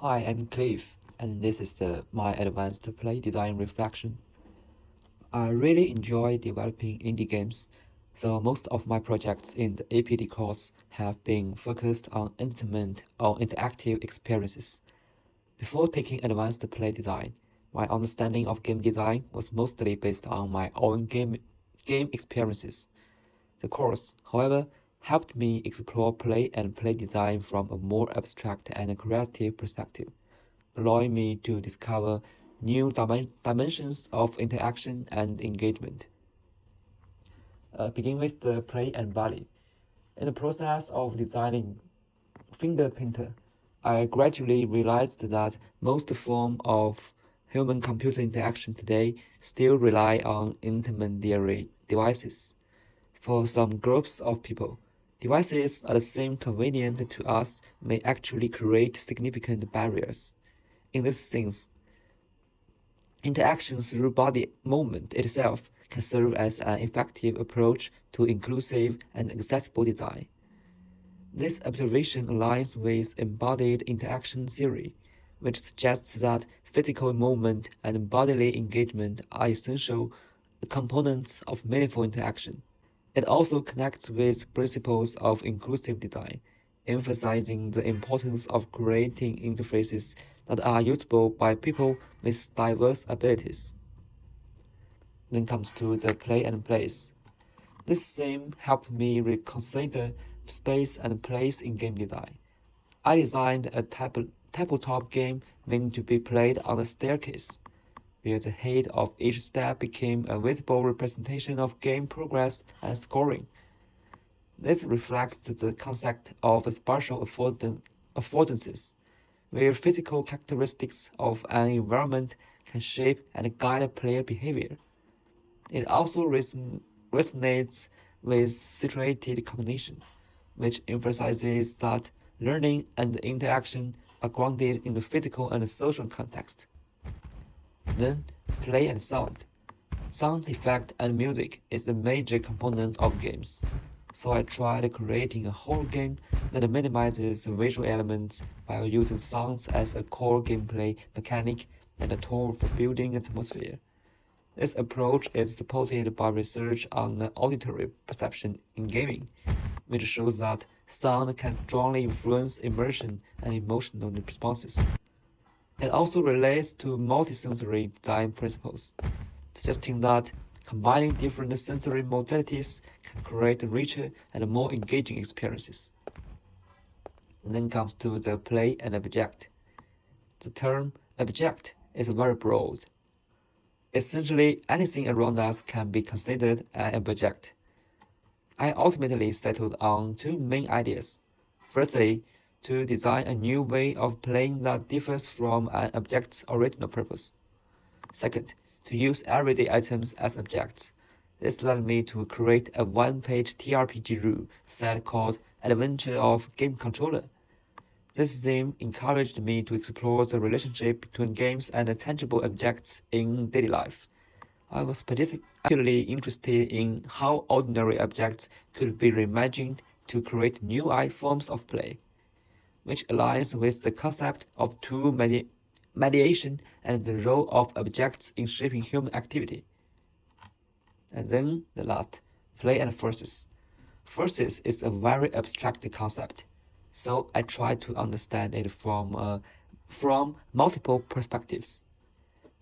Hi, I'm Cliff, and this is my advanced play design reflection. I really enjoy developing indie games, so most of my projects in the APD course have been focused on interactive experiences. Before taking advanced play design, my understanding of game design was mostly based on my own game experiences. The course, however, helped me explore play and play design from a more abstract and creative perspective, allowing me to discover new dimensions of interaction and engagement. Begin with the play and body. In the process of designing Finger Painter, I gradually realized that most forms of human-computer interaction today still rely on intermediary devices. For some groups of people, devices that seem convenient to us may actually create significant barriers. In this sense, interactions through body movement itself can serve as an effective approach to inclusive and accessible design. This observation aligns with embodied interaction theory, which suggests that physical movement and bodily engagement are essential components of meaningful interaction. It also connects with principles of inclusive design, emphasizing the importance of creating interfaces that are usable by people with diverse abilities. Then comes to the play and place. This theme helped me reconsider space and place in game design. I designed a tabletop game meant to be played on a staircase, where the head of each step became a visible representation of game progress and scoring. This reflects the concept of spatial affordances, where physical characteristics of an environment can shape and guide player behavior. It also resonates with situated cognition, which emphasizes that learning and interaction are grounded in the physical and social context. Then, play and sound. Sound effect and music is a major component of games, so I tried creating a whole game that minimizes visual elements while using sounds as a core gameplay mechanic and a tool for building atmosphere. This approach is supported by research on auditory perception in gaming, which shows that sound can strongly influence immersion and emotional responses. It also relates to multisensory design principles, suggesting that combining different sensory modalities can create richer and more engaging experiences. And then comes to the play and object. The term object is very broad. Essentially, anything around us can be considered an object. I ultimately settled on two main ideas. Firstly, to design a new way of playing that differs from an object's original purpose. Second, to use everyday items as objects. This led me to create a one-page TRPG rule set called Adventure of Game Controller. This theme encouraged me to explore the relationship between games and tangible objects in daily life. I was particularly interested in how ordinary objects could be reimagined to create new forms of play, which aligns with the concept of tool mediation and the role of objects in shaping human activity. And then the last, play and forces. Forces is a very abstract concept, so I tried to understand it from multiple perspectives.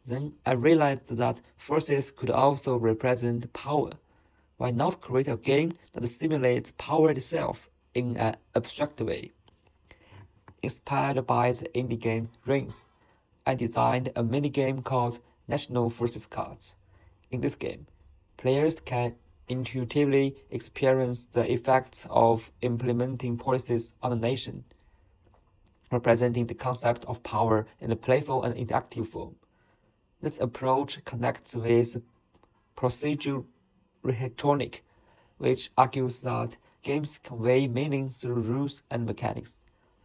Then I realized that forces could also represent power. Why not create a game that simulates power itself in an abstract way? Inspired by the indie game Rings, I designed a minigame called National Forces Cards. In this game, players can intuitively experience the effects of implementing policies on a nation, representing the concept of power in a playful and interactive form. This approach connects with procedural rhetoric, which argues that games convey meaning through rules and mechanics,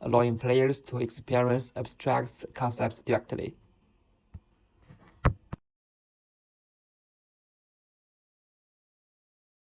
allowing players to experience abstract concepts directly.